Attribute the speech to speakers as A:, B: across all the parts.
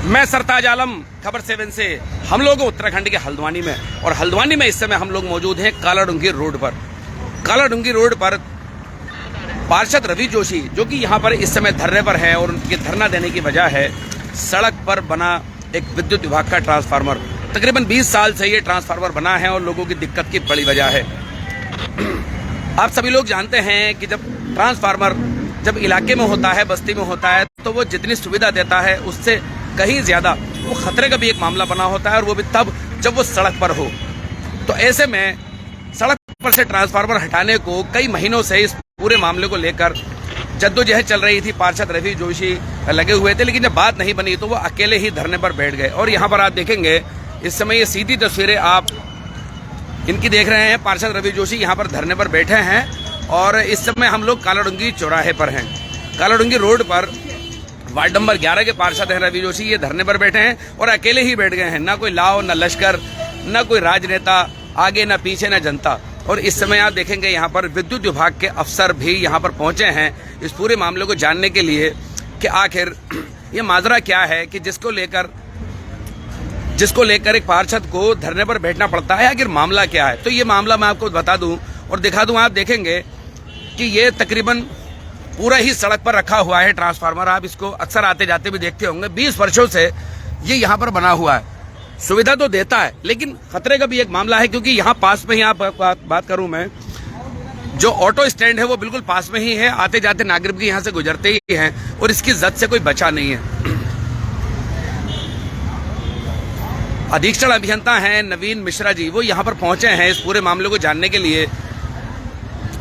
A: मैं सरताज आलम, खबर 7 से। हम लोग उत्तराखंड के हल्द्वानी में, और हल्द्वानी में इस समय हम लोग मौजूद हैं कालाडूंगी रोड पर। कालाडूंगी रोड पर पार्षद रवि जोशी, जो कि यहाँ पर इस समय धरने पर हैं, और उनके धरना देने की वजह है सड़क पर बना एक विद्युत विभाग का ट्रांसफार्मर। तकरीबन 20 साल से ये ट्रांसफार्मर बना है और लोगों की दिक्कत की बड़ी वजह है। आप सभी लोग जानते हैं कि जब ट्रांसफार्मर जब इलाके में होता है, बस्ती में होता है, तो वो जितनी सुविधा देता है उससे कहीं ज्यादा वो खतरे का भी एक मामला बना होता है, और वो भी तब जब वो सड़क पर हो। तो ऐसे में सड़क पर से ट्रांसफार्मर हटाने को कई महीनों से इस पूरे मामले को लेकर जद्दोजहद चल रही थी। पार्षद रवि जोशी लगे हुए थे, लेकिन जब बात नहीं बनी तो वो अकेले ही धरने पर बैठ गए। और यहाँ पर आप देखेंगे इस समय ये सीधी तस्वीरें आप इनकी देख रहे हैं। पार्षद रवि जोशी यहाँ पर धरने पर बैठे हैं, और इस समय हम लोग कालाडूंगी चौराहे पर हैं। कालाडूंगी रोड पर वार्ड नंबर 11 के पार्षद हैं रवि जोशी, ये धरने पर बैठे हैं और अकेले ही बैठ गए हैं। ना कोई लाव, ना लश्कर, ना कोई राजनेता आगे, ना पीछे, ना जनता। और इस समय आप देखेंगे यहाँ पर विद्युत विभाग के अफसर भी यहाँ पर पहुंचे हैं इस पूरे मामले को जानने के लिए कि आखिर ये माजरा क्या है, कि जिसको लेकर एक पार्षद को धरने पर बैठना पड़ता है। आखिर मामला क्या है, तो ये मामला मैं आपको बता दूं और दिखा दूं। आप देखेंगे कि ये तकरीबन पूरा ही सड़क पर रखा हुआ है ट्रांसफार्मर। आप इसको अक्सर आते जाते भी देखते होंगे। 20 वर्षों से ये यहाँ पर बना हुआ है। सुविधा तो देता है, लेकिन खतरे का भी एक मामला है, क्योंकि यहाँ पास में ही आप बात करूं मैं, जो ऑटो स्टैंड है वो बिल्कुल पास में ही है। आते जाते नागरिक भी यहाँ से गुजरते ही हैं, और इसकी जद से कोई बचा नहीं है। अधीक्षण अभियंता हैं नवीन मिश्रा जी, वो यहाँ पर पहुंचे हैं इस पूरे मामले को जानने के लिए।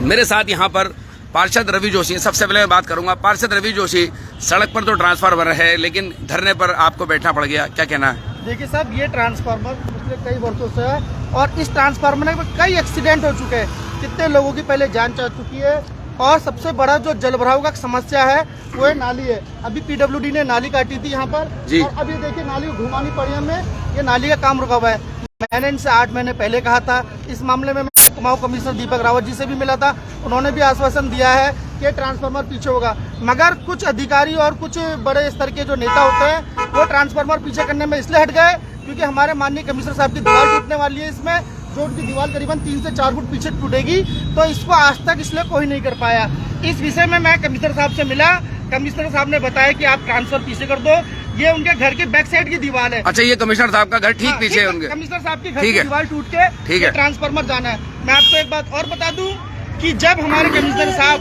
A: मेरे साथ यहाँ पर पार्षद रवि जोशी। सबसे पहले मैं बात करूंगा पार्षद रवि जोशी, सड़क पर तो ट्रांसफार्मर है, लेकिन धरने पर आपको बैठना पड़ गया, क्या कहना है?
B: देखिए साहब, ये ट्रांसफार्मर पिछले कई वर्षों से है, और इस ट्रांसफार्मर में कई एक्सीडेंट हो चुके हैं। कितने लोगों की पहले जान जा चुकी है, और सबसे बड़ा जो जलभराव का समस्या है वो है नाली है। अभी पीडब्ल्यूडी ने नाली काटी थी यहाँ पर, और अभी देखिए नाली घुमानी पड़ी हमें। ये नाली का काम रुका हुआ है। मैंने इनसे 8 महीने पहले कहा था। इस मामले में मैं कुमाऊं कमिश्नर दीपक रावत जी से भी मिला था। उन्होंने भी आश्वासन दिया है कि ट्रांसफार्मर पीछे होगा, मगर कुछ अधिकारी और कुछ बड़े स्तर के जो नेता होते हैं वो ट्रांसफार्मर पीछे करने में इसलिए हट गए क्योंकि हमारे माननीय कमिश्नर साहब की दीवार टूटने वाली है इसमें, जो उनकी दीवार करीबन 3 से 4 फुट पीछे टूटेगी। तो इसको आज तक इसलिए कोई नहीं कर पाया। इस विषय में मैं कमिश्नर साहब से मिला। कमिश्नर साहब ने बताया कि आप ट्रांसफर पीछे कर दो। ये उनके घर के बैक साइड की दीवार है।
A: अच्छा, ये कमिश्नर साहब का घर ठीक पीछे है उनके?
B: कमिश्नर साहब के घर की दीवार टूट के ट्रांसफार्मर जाना है। मैं आपको एक बात और बता दूं कि जब हमारे कमिश्नर साहब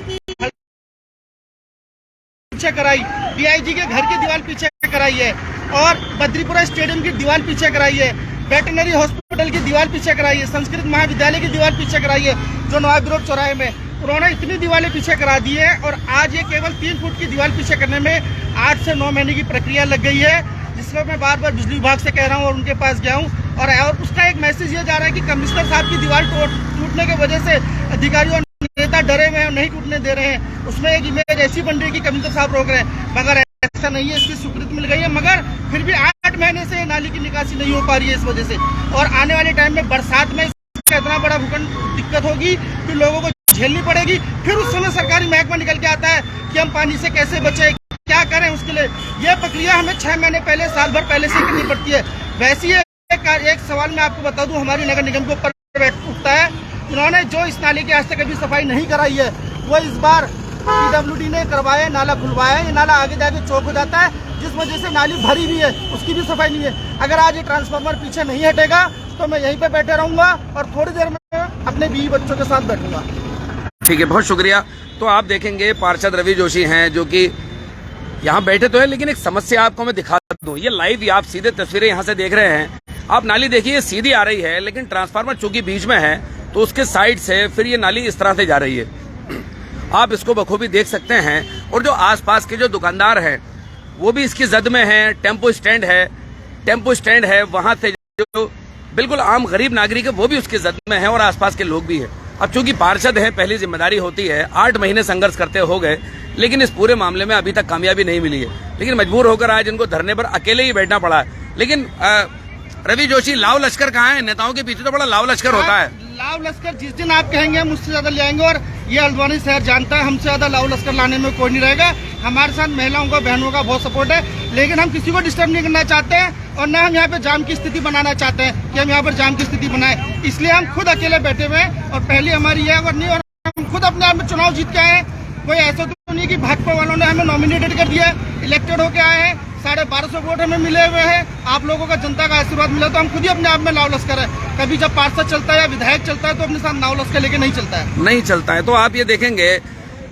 B: पीछे कराई, डीआईजी के घर की दीवार पीछे कराई है, और बद्रीपुरा स्टेडियम की दीवार पीछे कराई है, वेटनरी हॉस्पिटल की दीवार पीछे कराई है, संस्कृत महाविद्यालय की दीवार पीछे कराई है, जो नवाब रोड चौराहे में, उन्होंने इतनी दीवारें पीछे करा दी है। और आज ये केवल 3 फुट की दीवार पीछे करने में 8 से 9 महीने की प्रक्रिया लग गई है, जिसमें मैं बार बार बिजली विभाग से कह रहा हूँ और उनके पास गया हूँ। और उसका एक मैसेज ये जा रहा है कि कमिश्नर साहब की दीवार टूटने की वजह से अधिकारी और नेता डरे हुए हैं, नहीं टूटने दे रहे हैं। उसमें एक इमेज ऐसी बन रही है कि कमिश्नर साहब रोक रहे हैं, मगर ऐसा नहीं है। इसकी स्वीकृति मिल गई है, मगर फिर भी 8 महीने से नाली की निकासी नहीं हो पा रही है इस वजह से। और आने वाले टाइम में बरसात में इसका इतना बड़ा भूकंप दिक्कत होगी कि लोगों को झेलनी पड़ेगी। फिर उस समय सरकारी महकमा निकल के आता है कि हम पानी से कैसे बचे, क्या करें उसके लिए। यह प्रक्रिया हमें 6 महीने पहले, साल भर पहले से करनी पड़ती है। वैसे ही एक सवाल मैं आपको बता दूं, हमारी नगर निगम के ऊपर उठता है। उन्होंने जो इस नाले की आज तक अभी सफाई नहीं कराई है, वो इस बार पीडब्ल्यूडी ने करवाया, नाला खुलवाया। ये नाला आगे जाके चौक हो जाता है, जिस वजह से नाली भरी भी है, उसकी भी सफाई नहीं है। अगर आज ये ट्रांसफार्मर पीछे नहीं हटेगा तो मैं यहीं पे बैठे रहूंगा और थोड़ी देर में अपने बीवी बच्चों के साथ बैठूंगा।
A: ठीक है, बहुत शुक्रिया। तो आप देखेंगे पार्षद रवि जोशी हैं, जो कि यहाँ बैठे तो है, लेकिन एक समस्या आपको मैं दिखा दूं। ये लाइव आप सीधे तस्वीरें यहाँ से देख रहे हैं। आप नाली देखिए, सीधी आ रही है, लेकिन ट्रांसफार्मर चूंकि बीच में है तो उसके साइड से फिर ये नाली इस तरह से जा रही है। आप इसको बखूबी देख सकते हैं। और जो आसपास के जो दुकानदार हैं वो भी इसकी जद में हैं। टेम्पो स्टैंड है, वहां से जो बिल्कुल आम गरीब नागरिक है वो भी उसकी जद में है, और आसपास के लोग भी हैं। अब चूंकि पार्षद है, पहली जिम्मेदारी होती है। 8 महीने संघर्ष करते हो गए, लेकिन इस पूरे मामले में अभी तक कामयाबी नहीं मिली है। लेकिन मजबूर होकर आज इनको धरने पर अकेले ही बैठना पड़ा है। लेकिन रवि जोशी, लाव लश्कर कहाँ है? नेताओं के पीछे तो बड़ा लाव लश्कर होता है।
B: लाव लश्कर जिस दिन आप कहेंगे हम उससे ज्यादा ले आएंगे, और ये हल्द्वानी शहर जानता है हमसे ज्यादा लाव लश्कर लाने में कोई नहीं रहेगा। हमारे साथ महिलाओं का, बहनों का बहुत सपोर्ट है। लेकिन हम किसी को डिस्टर्ब नहीं करना चाहते हैं और न हम यहाँ पे जाम की स्थिति बनाना चाहते हैं कि हम यहाँ पर जाम की स्थिति बनाए। इसलिए हम खुद अकेले बैठे हुए हैं और पहली हमारी यह और नहीं, और हम खुद अपने आप में चुनाव जीत के आए हैं। कोई ऐसा तो नहीं कि भाजपा वालों ने हमें नॉमिनेटेड कर दिया, इलेक्टेड होके आए हैं, 1250 वोट हमें मिले हुए हैं, आप लोगों का जनता का आशीर्वाद मिला, तो हम खुद ही अपने आप में नाव लश्कर है। कभी जब पार्षद चलता है या विधायक चलता है तो अपने साथ नाव लश्कर लेके नहीं चलता है,
A: नहीं चलता है। तो आप ये देखेंगे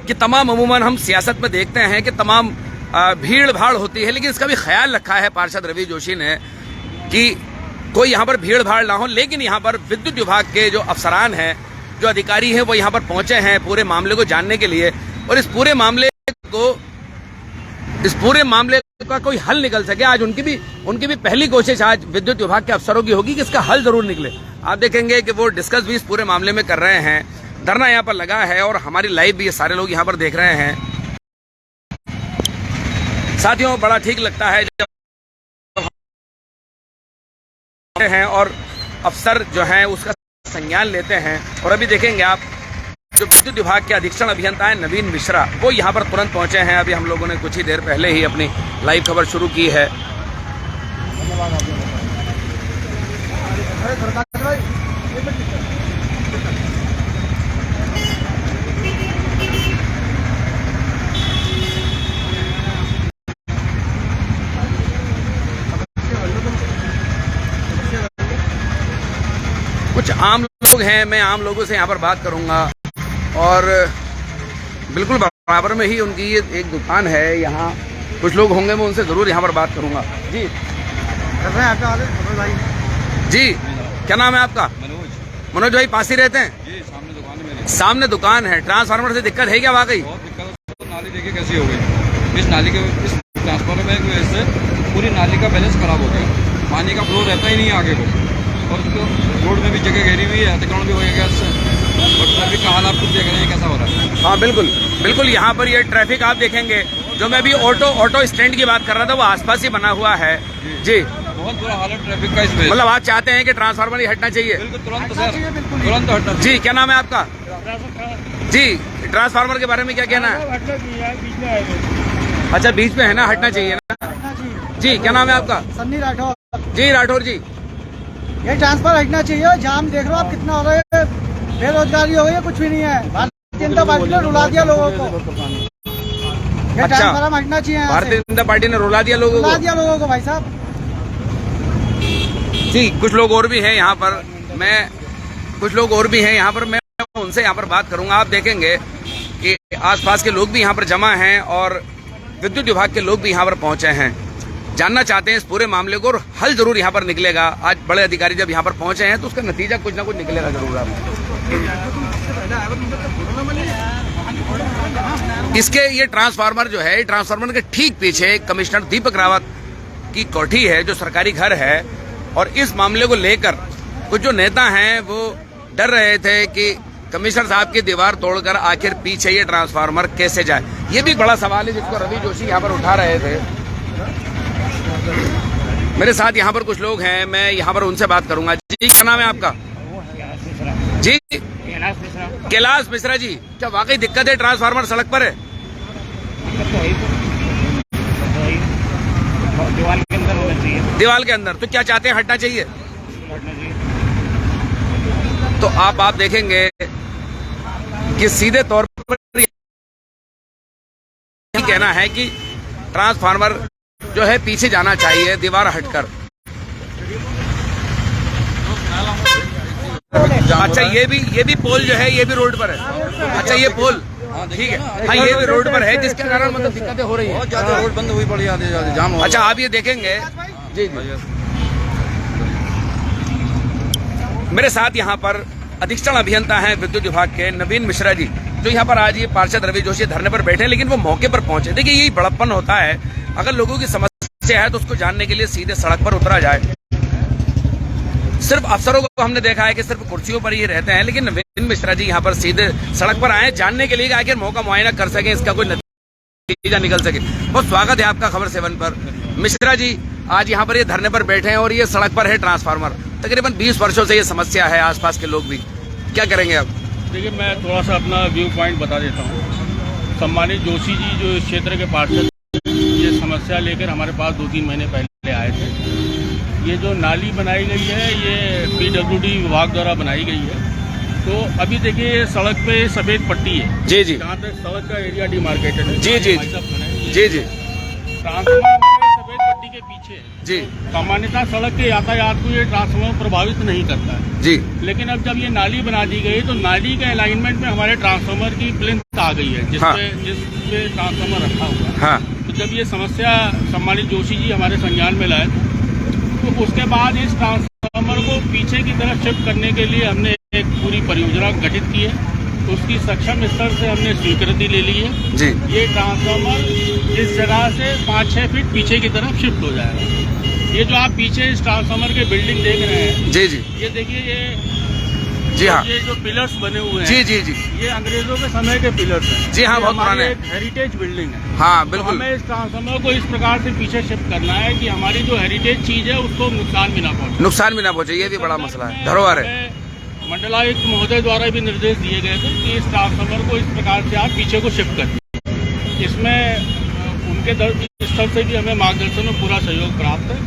A: कि तमाम अमूमन हम सियासत में देखते हैं कि तमाम भीड़ भाड़ होती है, लेकिन इसका भी ख्याल रखा है पार्षद रवि जोशी ने कि कोई यहाँ पर भीड़ भाड़ ना हो। लेकिन यहाँ पर विद्युत विभाग के जो अफसरान हैं, जो अधिकारी हैं, वो यहाँ पर पहुंचे हैं पूरे मामले को जानने के लिए, और इस पूरे मामले का कोई हल निकल सके। आज उनकी भी पहली कोशिश आज विद्युत विभाग के अफसरों की होगी कि इसका हल जरूर निकले। आप देखेंगे कि वो डिस्कस भी इस पूरे मामले में कर रहे हैं, धरना यहाँ पर लगा है और हमारी लाइव भी ये सारे लोग यहाँ पर देख रहे हैं। साथियों, बड़ा ठीक लगता है जब हैं और अफसर जो हैं उसका संज्ञान लेते हैं। और अभी देखेंगे आप, जो विद्युत विभाग के अधीक्षण अभियंता है नवीन मिश्रा, वो यहाँ पर तुरंत पहुंचे हैं। अभी हम लोगों ने कुछ ही देर पहले ही अपनी लाइव खबर शुरू की है। कुछ आम लोग हैं, मैं आम लोगों से यहाँ पर बात करूंगा और बिल्कुल बराबर में ही उनकी ये एक दुकान है, यहाँ कुछ लोग होंगे, मैं उनसे जरूर यहाँ पर बात करूंगा। जी
B: कर रहे हैं आप भाई?
A: जी, क्या नाम है आपका? मनोज भाई, पास ही रहते हैं?
C: जी, सामने दुकान है मेरी।
A: सामने दुकान है। ट्रांसफार्मर से दिक्कत है क्या वाकई?
C: बहुत दिक्कत है। नाली देखिए कैसी हो गई, इस नाली के इस ट्रांसफार्मर की वजह से पूरी नाली का बैलेंस खराब हो गया, पानी का फ्लो रहता ही नहीं आगे को, और उसको रोड में भी जगह घेरी हुई है, अतिक्रमण भी हो गया इससे, और ट्रैफिक का हाल आप खुद देख रहे हैं कैसा हो रहा है।
A: हाँ बिल्कुल, यहाँ पर ये ट्रैफिक आप देखेंगे। जो मैं अभी ऑटो स्टैंड की बात कर रहा था, वो आसपास ही बना हुआ है। जी,
C: बहुत बुरा हाल है ट्रैफिक का इसमें।
A: मतलब आप चाहते हैं कि ट्रांसफार्मर ही हटना चाहिए?
C: बिल्कुल, तुरंत सर, तुरंत हटना।
A: जी, क्या नाम है आपका? जी, ट्रांसफार्मर के बारे में क्या कहना है? अच्छा, बीच में है ना, हटना चाहिए ना? जी, क्या नाम है आपका?
B: सन्नी राठौर।
A: जी राठौर जी,
B: ये ट्रांसफर हटना चाहिए। जाम देख लो आप कितना हो रहा है, बेरोजगारी हो गई है, कुछ भी नहीं है। भारतीय जनता पार्टी ने रुला दिया लोगों को। ये ट्रांसफार्मर हटना चाहिए।
A: भारतीय जनता पार्टी ने रुला दिया लोगों
B: को भाई साहब।
A: जी, कुछ लोग और भी हैं यहाँ पर, मैं उनसे यहाँ पर बात करूंगा। आप देखेंगे कि आसपास के लोग भी यहाँ पर जमा हैं और विद्युत विभाग के लोग भी यहाँ पर पहुंचे हैं, जानना चाहते हैं इस पूरे मामले को, और हल जरूर यहाँ पर निकलेगा। आज बड़े अधिकारी जब यहाँ पर पहुंचे हैं तो उसका नतीजा कुछ ना कुछ निकलेगा जरूर। इसके ये ट्रांसफार्मर जो है, ट्रांसफार्मर के ठीक पीछे कमिश्नर दीपक रावत की कोठी है, जो सरकारी घर है, और इस मामले को लेकर कुछ जो नेता हैं वो डर रहे थे कि कमिश्नर साहब की दीवार तोड़कर आखिर पीछे ये ट्रांसफार्मर कैसे जाए। ये भी बड़ा सवाल है जिसको रवि जोशी यहाँ पर उठा रहे थे। मेरे साथ यहाँ पर कुछ लोग हैं, मैं यहाँ पर उनसे बात करूंगा। जी, क्या नाम है आपका? जी, कैलाश मिश्रा जी, क्या वाकई दिक्कत है, ट्रांसफार्मर सड़क पर है? दीवार के अंदर, तो क्या चाहते हैं, हटना चाहिए? तो आप देखेंगे कि सीधे तौर पर कहना है कि ट्रांसफार्मर जो है पीछे जाना चाहिए, दीवार हटकर। अच्छा, ये भी पोल जो है, ये भी रोड पर है। अच्छा, ये पोल ठीक है, हाँ, ये भी रोड पर है, जिसके कारण मतलब दिक्कतें हो रही है।
C: बहुत ज्यादा रोड बंद हुई पड़ी, जाम हो।
A: अच्छा, आप ये देखेंगे। जी, मेरे साथ यहाँ पर अधीक्षण अभियंता हैं विद्युत विभाग के नवीन मिश्रा जी, जो यहाँ पर आज ये पार्षद रवि जोशी धरने पर बैठे हैं, लेकिन वो मौके पर पहुंचे। देखिए, यही बड़प्पन होता है, अगर लोगों की समस्या है तो उसको जानने के लिए सीधे सड़क पर उतरा जाए। सिर्फ अफसरों को हमने देखा है कि सिर्फ कुर्सियों पर ही रहते हैं, लेकिन नवीन मिश्रा जी यहाँ पर सीधे सड़क पर आए, जानने के लिए कि आखिर मौका मुआयना कर सके, इसका कोई नतीजा निकल सके। बहुत स्वागत है आपका खबर 7 पर। मिश्रा जी आज यहाँ पर ये धरने पर बैठे हैं और ये सड़क पर है ट्रांसफार्मर, तकरीबन 20 वर्षों से ये समस्या है, आसपास के लोग भी। क्या करेंगे आप?
D: देखिए, मैं थोड़ा सा अपना व्यू पॉइंट बता देता हूँ। सम्मानित जोशी जी जो इस क्षेत्र के पार्षद, ये समस्या समस्या लेकर हमारे पास 2-3 महीने पहले आए थे। ये जो नाली बनाई गई है ये PWD विभाग द्वारा बनाई गई है। तो अभी देखिए ये सड़क पे सफ़ेद पट्टी है,
A: जी जी
D: जहाँ तक सड़क का एरिया डिमार्केटेड है।
A: जी जी
D: भाई साहब खड़े हैं, ये
A: जी जी
D: ट्रांसफार्मर हमारे सफ़ेद पट्टी के पीछे है।
A: जी
D: सामान्यतः सड़क के यातायात को ये ट्रांसफार्मर प्रभावित नहीं करता है,
A: जी
D: लेकिन अब जब ये नाली बना दी गई तो नाली के अलाइनमेंट में हमारे ट्रांसफार्मर की प्लिंथ आ गई है, जिसपे ट्रांसफार्मर रखा हुआ है।
A: हाँ
D: तो जब ये समस्या सम्मानित जोशी जी हमारे संज्ञान में लाए तो उसके बाद इस ट्रांसफार्मर को पीछे की तरफ शिफ्ट करने के लिए हमने एक पूरी परियोजना गठित की है। तो उसकी सक्षम स्तर से हमने स्वीकृति ले ली है।
A: जी
D: ये ट्रांसफार्मर इस जगह से 5-6 फीट पीछे की तरफ शिफ्ट हो जाएगा। ये जो आप पीछे इस ट्रांसफार्मर के बिल्डिंग देख रहे हैं,
A: जी जी
D: ये देखिए
A: जी हाँ
D: ये जो पिलर्स बने हुए हैं,
A: जी जी जी
D: ये अंग्रेजों के समय के पिलर्स हैं।
A: जी हाँ,
D: ये
A: बहुत
D: हमारी
A: पुराने
D: एक हेरिटेज बिल्डिंग है।
A: हाँ
D: तो
A: बिल्कुल।
D: हमें इस ट्रांसफार्मर को इस प्रकार से पीछे शिफ्ट करना है कि हमारी जो हेरिटेज चीज है उसको नुकसान भी ना पहुंचे।
A: नुकसान भी ना पहुंचे, ये भी बड़ा मसला है, धरोहर है।
D: हमें मंडलायुक्त महोदय द्वारा भी निर्देश दिए गए थे कि इस ट्रांसफार्मर को इस प्रकार से आप पीछे को शिफ्ट करें। इसमें उनके स्तर से भी हमें मार्गदर्शन में पूरा सहयोग प्राप्त है।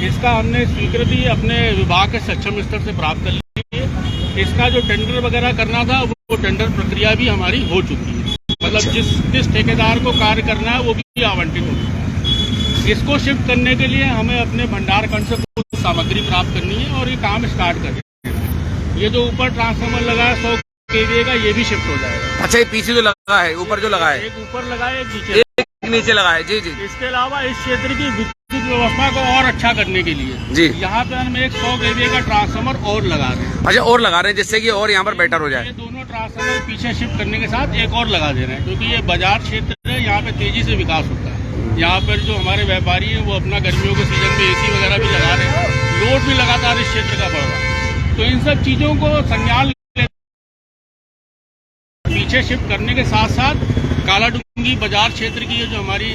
D: इसका हमने स्वीकृति अपने विभाग के सक्षम स्तर से प्राप्त कर ली है। इसका जो टेंडर वगैरह करना था वो टेंडर प्रक्रिया भी हमारी हो चुकी है। मतलब जिस ठेकेदार को कार्य करना है वो भी आवंटित हो चुका है। इसको शिफ्ट करने के लिए हमें अपने भंडार खंड से कुछ सामग्री प्राप्त करनी है और ये काम स्टार्ट करना है। ये जो ऊपर ट्रांसफार्मर लगा है 100 kVA का, ये भी शिफ्ट हो जाएगा।
A: अच्छा, ये पीछे जो लगा है, ऊपर जो लगा है,
D: एक ऊपर लगा है, एक नीचे,
A: एक नीचे लगा है। जी जी।
D: इसके अलावा इस क्षेत्र की विद्युत व्यवस्था को और अच्छा करने के लिए
A: जी
D: यहाँ पे हम एक 100 kVA का ट्रांसफार्मर और लगा रहे हैं।
A: अच्छा, और लगा रहे हैं जिससे कि और यहाँ पर बेटर हो जाए।
D: ये दोनों ट्रांसफार्मर पीछे शिफ्ट करने के साथ एक और लगा दे रहे हैं, क्योंकि ये बाजार क्षेत्र है, यहाँ पे तेजी से विकास होता है। यहाँ पर जो हमारे व्यापारी है वो अपना गर्मियों के सीजन में AC वगैरह भी लगा रहे हैं। लोड भी लगातार इस क्षेत्र का बढ़ रहा है। तो इन सब चीजों को संज्ञान पीछे शिफ्ट करने के साथ साथ कालाडूंगी बाजार क्षेत्र की जो हमारी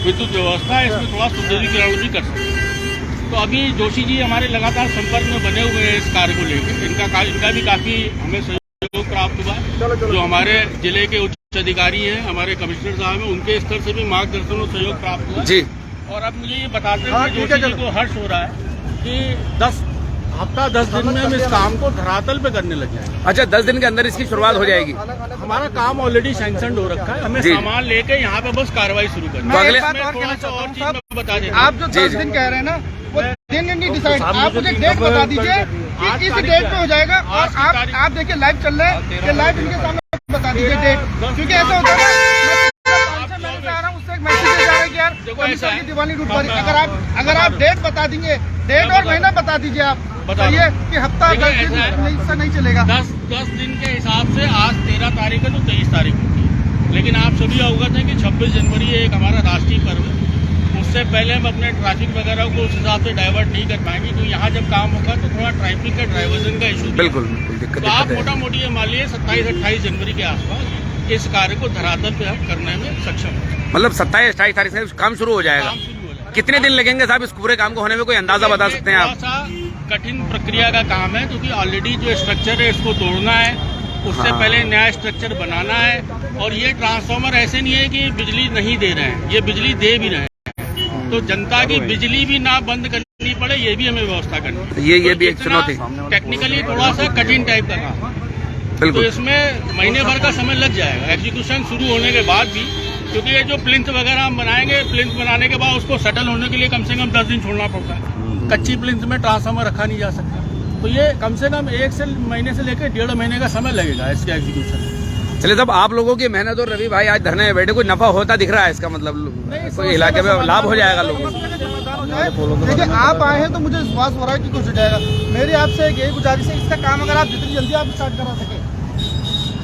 D: विद्युत व्यवस्था है इसमें थोड़ा सुदृढ़ीकरण भी कर सकते हैं। तो अभी जोशी जी हमारे लगातार संपर्क में बने हुए हैं इस कार्य को लेकर। इनका भी काफी हमें सहयोग प्राप्त हुआ है। जो हमारे जिले के उच्च अधिकारी हैं, हमारे कमिश्नर साहब हैं, उनके स्तर से भी मार्गदर्शन और सहयोग प्राप्त हुआ
A: जी।
D: और अब मुझे ये बताते हुए जोशी जी को हर्ष हो रहा है कि 10 दिन में हम इस काम को धरातल पे करने लग जाएंगे।
A: अच्छा, 10 दिन के अंदर इसकी शुरुआत हो जाएगी।
D: हमारा काम ऑलरेडी सैंक्शन हो रखा है, हमें सामान लेके यहाँ पे बस कार्रवाई शुरू करनी
A: तो
D: है।
A: अगले
D: थोड़ा सा और चीज मैं बता दें,
B: आप जो 10 दिन कह रहे हैं ना, वो दिन नहीं डिसाइड, आप मुझे डेट बता दीजिए कि इस डेट पे हो जाएगा। और आप देखिए लाइव चल रहा है, ये लाइव इनके सामने बता दीजिए डेट, क्योंकि ऐसा होता है उससे एक मैसेज जा रहा है कि यार की दिवाली रूट पर अगर आप डेट बता देंगे, डेट और महीना बता दीजिए आप, बताइए कि हफ्ता इससे नहीं चलेगा।
D: 10 दिन के हिसाब से आज 13 तारीख है तो 23 तारीख होती है, लेकिन आप सभी अवगत हैं कि 26 जनवरी एक हमारा राष्ट्रीय पर्व है। उससे पहले हम अपने ट्रैफिक वगैरह को उस हिसाब से डाइवर्ट नहीं कर पाएंगे। तो यहाँ जब काम होगा तो थोड़ा ट्रैफिक का डाइवर्जन का इशू
A: बिल्कुल दिक्कत
D: तो आप मोटा मोटी ये मान लीजिए 27-28 जनवरी के आसपास इस कार्य को धरातल पे हम करने में सक्षम हैं।
A: मतलब 27-28 तारीख से काम शुरू हो जाएगा।
D: काम शुरू हो जाएगा।
A: कितने दिन लगेंगे साहब इस पूरे काम को होने में, कोई अंदाजा बता सकते हैं आप?
D: थोड़ा सा कठिन प्रक्रिया का काम है, क्योंकि ऑलरेडी जो स्ट्रक्चर है इसको तोड़ना है, उससे
A: हाँ।
D: पहले नया स्ट्रक्चर बनाना है। और ये ट्रांसफार्मर ऐसे नहीं है कि बिजली नहीं दे रहे हैं, ये बिजली दे भी रहे हैं। तो जनता की बिजली भी ना बंद करनी पड़े, ये भी हमें व्यवस्था करनी है।
A: ये भी एक चुनौती,
D: टेक्निकली थोड़ा सा कठिन टाइप का काम है। तो
A: बिल्कुल।
D: इसमें महीने भर का समय लग जाएगा एग्जीक्यूशन शुरू होने के बाद भी, क्योंकि ये जो प्लिंथ वगैरह हम बनाएंगे, प्लिंथ बनाने के बाद उसको सेटल होने के लिए कम से कम 10 दिन छोड़ना पड़ता है। कच्ची प्लिंथ में ट्रांसफार्मर रखा नहीं जा सकता, तो ये कम से कम 1 महीने से लेकर 1.5 महीने का समय लगेगा इसके एग्जीक्यूशन।
A: चलिए साहब, आप लोगों की मेहनत और रवि भाई आज धरने में बैठे, कोई नफा होता दिख रहा है इसका मतलब? कोई इलाके में लाभ हो जाएगा लोगों को?
B: देखिए, आप आए हैं तो मुझे विश्वास हो रहा है कि कुछ हो जाएगा। मेरी आपसे एक यही गुजारिश है, इसका काम अगर आप जितनी जल्दी आप स्टार्ट करा सके,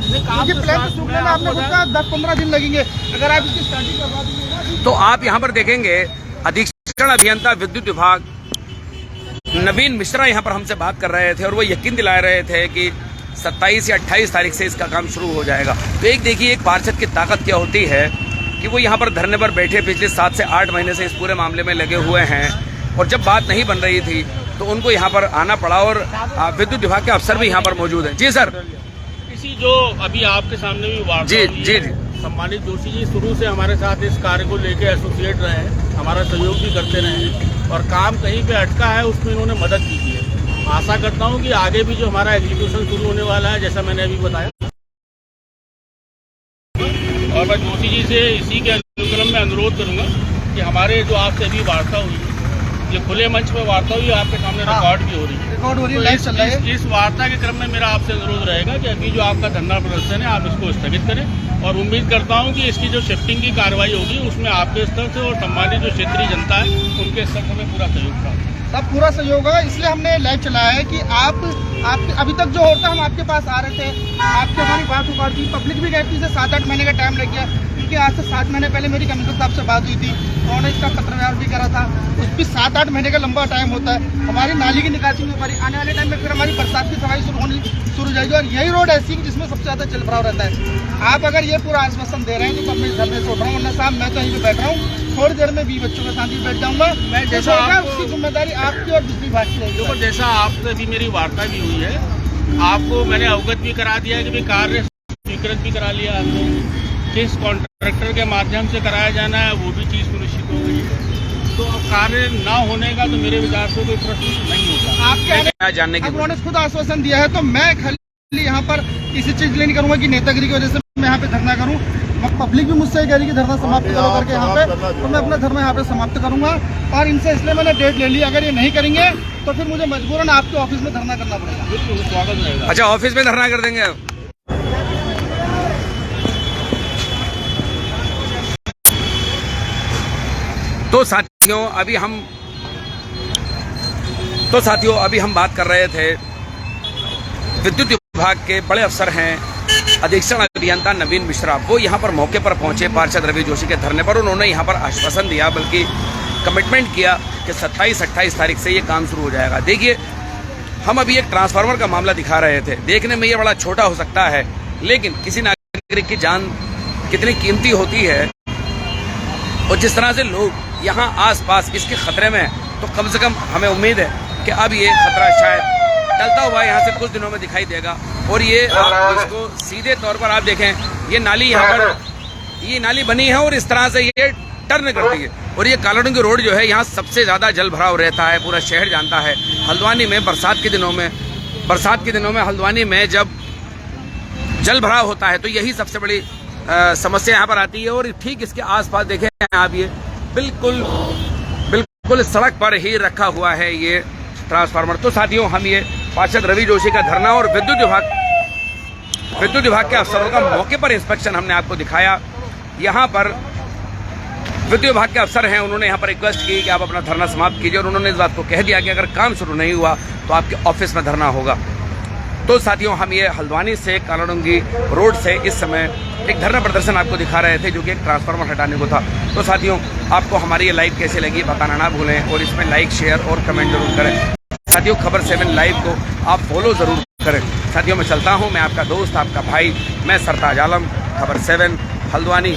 B: क्योंकि प्लान सूखने में आपने खुद 10-15 दिन लगेंगे, अगर आप इसकी स्टार्टिंग करवा दीजिएगा।
A: तो आप यहाँ पर देखेंगे अधीक्षण अभियंता विद्युत विभाग नवीन मिश्रा यहाँ पर हमसे बात कर रहे थे और वो यकीन दिला रहे थे कि 27 या 28 तारीख से इसका काम शुरू हो जाएगा। तो एक देखिए, एक पार्षद की ताकत क्या होती है कि वो यहाँ पर धरने पर बैठे पिछले 7 से 8 महीने से इस पूरे मामले में लगे हुए हैं, और जब बात नहीं बन रही थी तो उनको यहाँ पर आना पड़ा, और विद्युत विभाग के अफसर भी यहाँ पर मौजूद हैं। जी सर।
D: इसी जो अभी आपके सामने भी वार्ता
A: जी
D: हुई
A: जी
D: है,
A: जी
D: सम्मानित जोशी जी शुरू से हमारे साथ इस कार्य को लेके एसोसिएट रहे हैं, हमारा सहयोग भी करते रहे हैं और काम कहीं पे अटका है उसमें इन्होंने मदद की है। आशा करता हूं कि आगे भी जो हमारा एग्जीक्यूशन शुरू होने वाला है, जैसा मैंने अभी बताया, और मैं जोशी जी से इसी के अनुक्रम में अनुरोध करूंगा कि हमारे जो आपसे अभी वार्ता हुई, ये खुले मंच पर वार्ता हुई, आपके सामने रिकॉर्ड भी हो रही है,
B: रिकॉर्ड हो रही है,
D: तो
B: लाइव चल रहा है।
D: इस वार्ता के क्रम में मेरा आपसे अनुरोध रहेगा कि अभी जो आपका धरना प्रदर्शन है आप इसको स्थगित करें और उम्मीद करता हूं कि इसकी जो शिफ्टिंग की कार्रवाई होगी उसमें आपके स्तर से और सम्मानित जो क्षेत्रीय जनता है उनके स्तर से हमें पूरा सहयोग प्राप्त।
B: सब पूरा सहयोग है, इसलिए हमने लाइव चलाया है कि आप अभी तक जो होता हम आपके पास आ रहे थे, आपकी हमारी बात हो पाती, पब्लिक भी कहती है 7-8 महीने का टाइम लग गया, क्योंकि आज से 7 महीने पहले मेरी कमिश्नर साहब से बात हुई थी, उन्होंने इसका पत्रव्यवहार भी करा था, उस भी 7-8 महीने का लंबा टाइम होता है। हमारी नाली की निकासी नहीं हो पा रही, आने वाले टाइम में फिर हमारी बरसात की सफाई शुरू हो जाएगी और यही रोड ऐसी है जिसमें सबसे ज़्यादा जल भराव रहता है। आप अगर ये पूरा आश्वासन दे रहे हैं तो मैं धरने से उठ रहा हूँ, वरना साहब मैं तो यहीं पे बैठ रहा हूँ, थोड़ी देर में 20 बच्चों के साथ ही बैठ जाऊँगा।
D: मैं जैसा
B: उसकी जिम्मेदारी आपकी और बिजली विभाग की रहेगी।
D: देखो, जैसा आपसे भी मेरी वार्ता भी हुई है, आपको मैंने अवगत भी करा दिया है कि भाई कार्य स्वीकृत भी करा लिया आपको, किस कॉन्ट्रैक्टर के माध्यम से कराया जाना है वो भी चीज़ सुनिश्चित हो गई है। तो अब कार्य ना होने का तो मेरे विचार से कोई प्रश्न नहीं होगा।
B: आपके
A: जानने की
B: उन्होंने खुद आश्वासन दिया है, तो मैं खाली यहाँ पर किसी चीज के लिए नहीं करूँगा कि नेतागिरी की वजह से मैं यहाँ पे धरना करूँ। पब्लिक भी मुझसे कह रही कि धरना समाप्त करो करके यहाँ पे, तो मैं अपना धरना यहाँ पे समाप्त करूँगा और इनसे इसलिए मैंने डेट ले ली। अगर ये नहीं करेंगे तो फिर मुझे मजबूरन आपके ऑफिस में धरना करना पड़ेगा।
D: बिल्कुल स्वागत रहेगा।
A: अच्छा, ऑफिस में धरना कर देंगे। तो साथियों अभी हम बात कर रहे थे, विद्युत विभाग के बड़े अफसर हैं अधीक्षण अभियंता नवीन मिश्रा, वो यहाँ पर मौके पर पहुंचे पार्षद रवि जोशी के धरने पर। उन्होंने यहाँ पर आश्वासन दिया, बल्कि कमिटमेंट किया कि 27-28 तारीख से ये काम शुरू हो जाएगा। देखिए, हम अभी एक ट्रांसफार्मर का मामला दिखा रहे थे, देखने में ये बड़ा छोटा हो सकता है, लेकिन किसी नागरिक की जान कितनी कीमती होती है और जिस तरह से लोग यहाँ आसपास इसके खतरे में, तो कम से कम हमें उम्मीद है कि अब ये खतरा शायद टलता हुआ यहाँ से कुछ दिनों में दिखाई देगा। और ये आप इसको सीधे तौर पर आप देखें, ये नाली यहाँ पर ये नाली बनी है और इस तरह से ये टर्न करती है और ये कालाडूंगी रोड जो है, यहाँ सबसे ज्यादा जल भराव रहता है, पूरा शहर जानता है। हल्द्वानी में बरसात के दिनों में हल्द्वानी में जब जल भराव होता है तो यही सबसे बड़ी समस्या यहाँ पर आती है। और ठीक इसके आसपास देखें आप, ये बिल्कुल सड़क पर ही रखा हुआ है ये ट्रांसफार्मर। तो साथियों, हम ये पार्षद रवि जोशी का धरना और विद्युत विभाग के अफसरों का मौके पर इंस्पेक्शन हमने आपको दिखाया। यहाँ पर विद्युत विभाग के अफसर हैं, उन्होंने यहाँ पर रिक्वेस्ट की कि आप अपना धरना समाप्त कीजिए और उन्होंने इस बात को कह दिया कि अगर काम शुरू नहीं हुआ तो आपके ऑफिस में धरना होगा। तो साथियों, हम ये हल्द्वानी से कालाडूंगी रोड से इस समय एक धरना प्रदर्शन आपको दिखा रहे थे, जो कि एक ट्रांसफार्मर हटाने को था। तो साथियों, आपको हमारी ये लाइव कैसे लगी बताना ना भूलें और इसमें लाइक, शेयर और कमेंट जरूर करें। साथियों, खबर 7 लाइव को आप फॉलो जरूर करें। साथियों, मैं चलता हूं, मैं आपका दोस्त, आपका भाई, मैं सरताज आलम, खबर 7 हल्द्वानी।